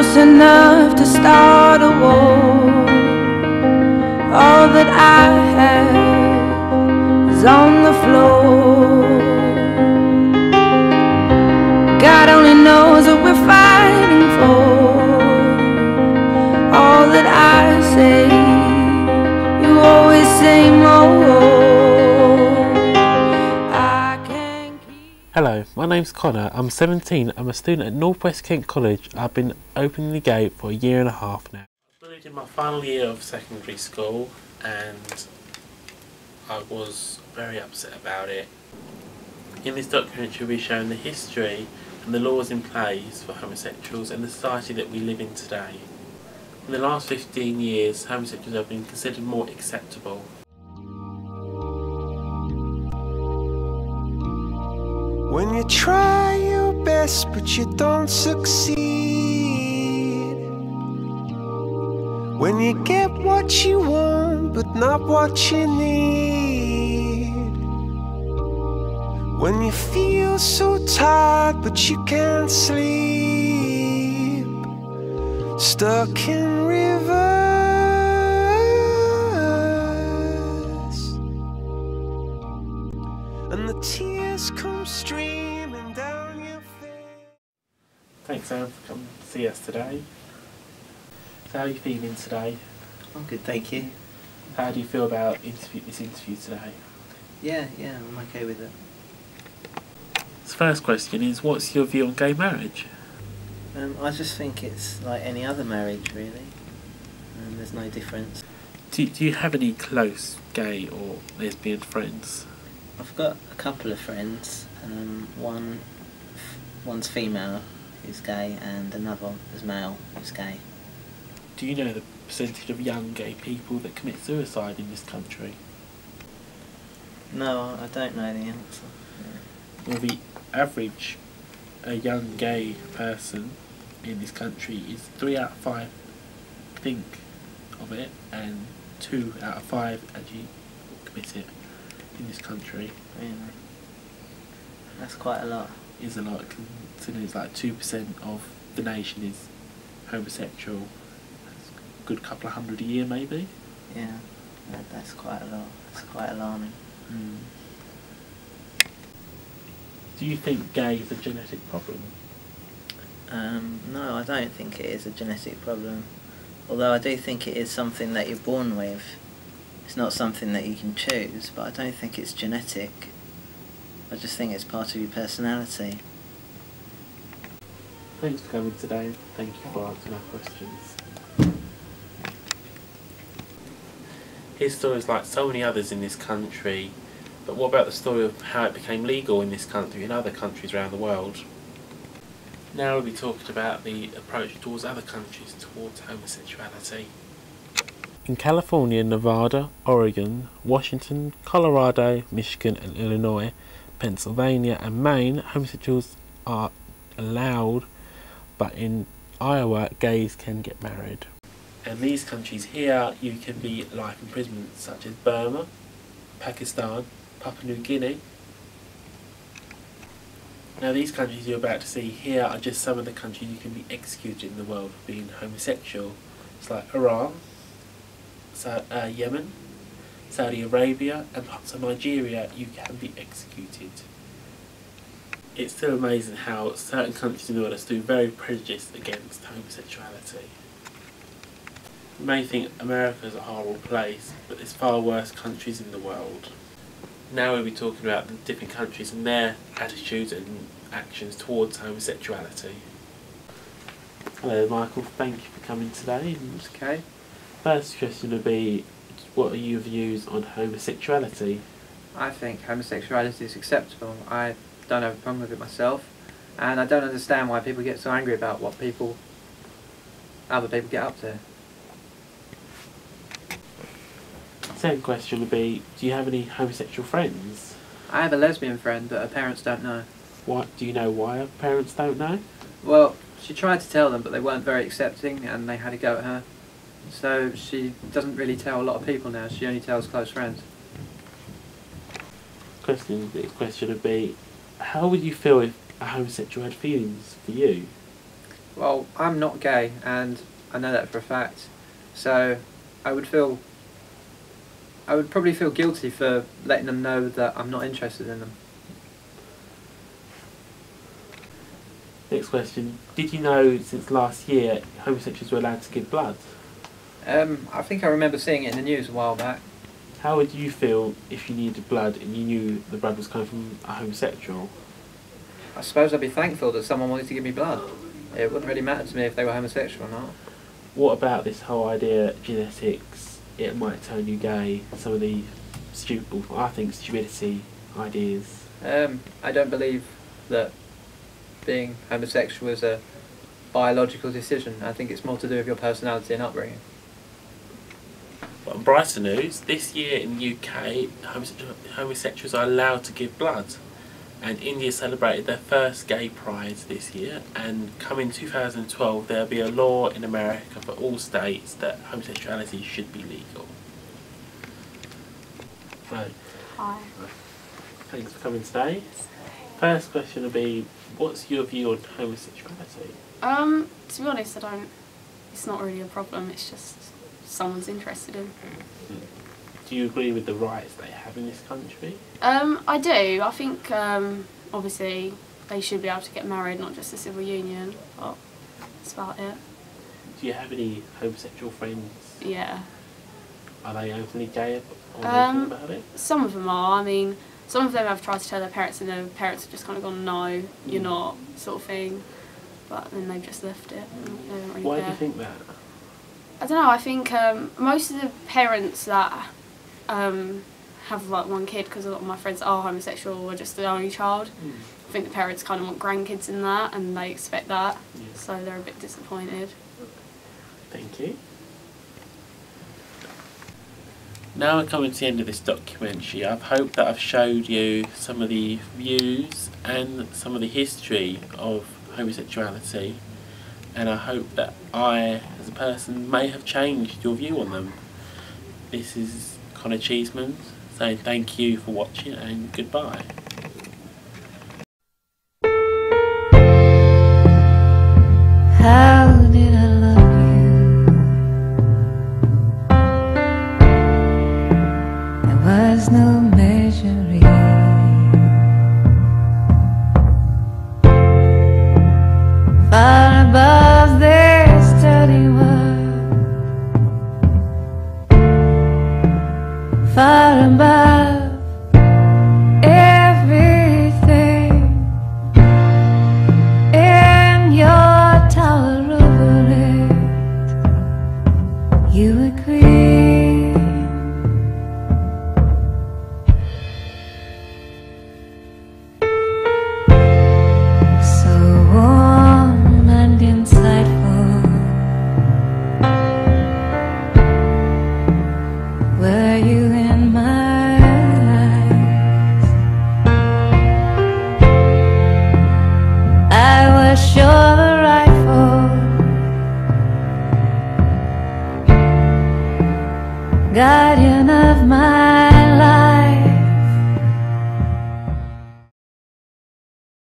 close enough to start a war. All that I have is on the floor. God only knows what we're fighting for. All that I say, you always say more. Hello, my name's Connor. I'm 17. I'm a student at North West Kent College. I've been opening the gate for a year and a half now. I bullied in my final year of secondary school and I was very upset about it. In this documentary we'll be showing the history and the laws in place for homosexuals and the society that we live in today. In the last 15 years, homosexuals have been considered more acceptable. When you try your best but you don't succeed, when you get what you want but not what you need, when you feel so tired but you can't sleep, stuck in rivers and the tears come streaming down your face. Thanks Sam for coming to see us today. So how are you feeling today? I'm good, thank you. How do you feel about this interview today? Yeah, I'm okay with it. The first question is, what's your view on gay marriage? I just think it's like any other marriage, really. There's no difference. Do you have any close gay or lesbian friends? I've got a couple of friends. One's female who's gay, and another is male who's gay. Do you know the percentage of young gay people that commit suicide in this country? No, I don't know the answer. Well, the average a young gay person in this country is 3 out of 5 think of it, and 2 out of 5 actually commit it in this country. Really? That's quite a lot. Is a lot, considering it's like 2% of the nation is homosexual. That's a good couple of hundred a year, maybe. Yeah, that's quite a lot. That's quite alarming. Do you think gay is a genetic problem? No, I don't think it is a genetic problem. Although I do think it is something that you're born with. It's not something that you can choose, but I don't think it's genetic. I just think it's part of your personality. Thanks for coming today. Thank you for answering our questions. His story is like so many others in this country, but what about the story of how it became legal in this country and other countries around the world? Now we'll be talking about the approach towards other countries towards homosexuality. In California, Nevada, Oregon, Washington, Colorado, Michigan and Illinois, Pennsylvania and Maine, homosexuals are allowed, but in Iowa, gays can get married. And these countries here, you can be life imprisonment, such as Burma, Pakistan, Papua New Guinea. Now these countries you're about to see here are just some of the countries you can be executed in the world for being homosexual. It's like Iran, Yemen, Saudi Arabia and parts of Nigeria you can be executed. It's still amazing how certain countries in the world are still very prejudiced against homosexuality. You may think America is a horrible place, but there's far worse countries in the world. Now we'll be talking about the different countries and their attitudes and actions towards homosexuality. Hello Michael, thank you for coming today. Okay. First question would be, what are your views on homosexuality? I think homosexuality is acceptable. I don't have a problem with it myself, and I don't understand why people get so angry about what other people get up to. Second question would be, do you have any homosexual friends? I have a lesbian friend, but her parents don't know. What, do you know why her parents don't know? Well, she tried to tell them, but they weren't very accepting, and they had a go at her. So she doesn't really tell a lot of people now. She only tells close friends. The question would be, how would you feel if a homosexual had feelings for you? Well, I'm not gay, and I know that for a fact. So I would probably feel guilty for letting them know that I'm not interested in them. Next question. Did you know since last year homosexuals were allowed to give blood? I think I remember seeing it in the news a while back. How would you feel if you needed blood and you knew the blood was coming from a homosexual? I suppose I'd be thankful that someone wanted to give me blood. It wouldn't really matter to me if they were homosexual or not. What about this whole idea, genetics, it might turn you gay, some of the stupidity ideas? I don't believe that being homosexual is a biological decision. I think it's more to do with your personality and upbringing. But on brighter news, this year in the UK, homosexuals are allowed to give blood. And India celebrated their first gay pride this year, and coming 2012 there'll be a law in America for all states that homosexuality should be legal. Right. Hi. Thanks for coming today. First question will be, what's your view on homosexuality? To be honest, it's not really a problem, it's just someone's interested in. Do you agree with the rights they have in this country? I do. I think, obviously, they should be able to get married, not just a civil union, but that's about it. Do you have any homosexual friends? Yeah. Are they openly gay or open about it? Some of them are. I mean, some of them have tried to tell their parents and their parents have just kind of gone, no, you're not, sort of thing. But then they've just left it. They don't really Why care. do you think that? I don't know, I think most of the parents that have like one kid, because a lot of my friends are homosexual or just the only child, I think the parents kind of want grandkids in that and they expect that, so they're a bit disappointed. Thank you. Now we're coming to the end of this documentary. I've hoped that I've showed you some of the views and some of the history of homosexuality, and I hope that I, as a person, may have changed your view on them. This is Connor Cheeseman saying thank you for watching and goodbye. How did I love you? There was no measuring. Far above their study world, far above everything in your tower over it, you were queen. So warm and insightful were you in my life. I was sure the rifle guided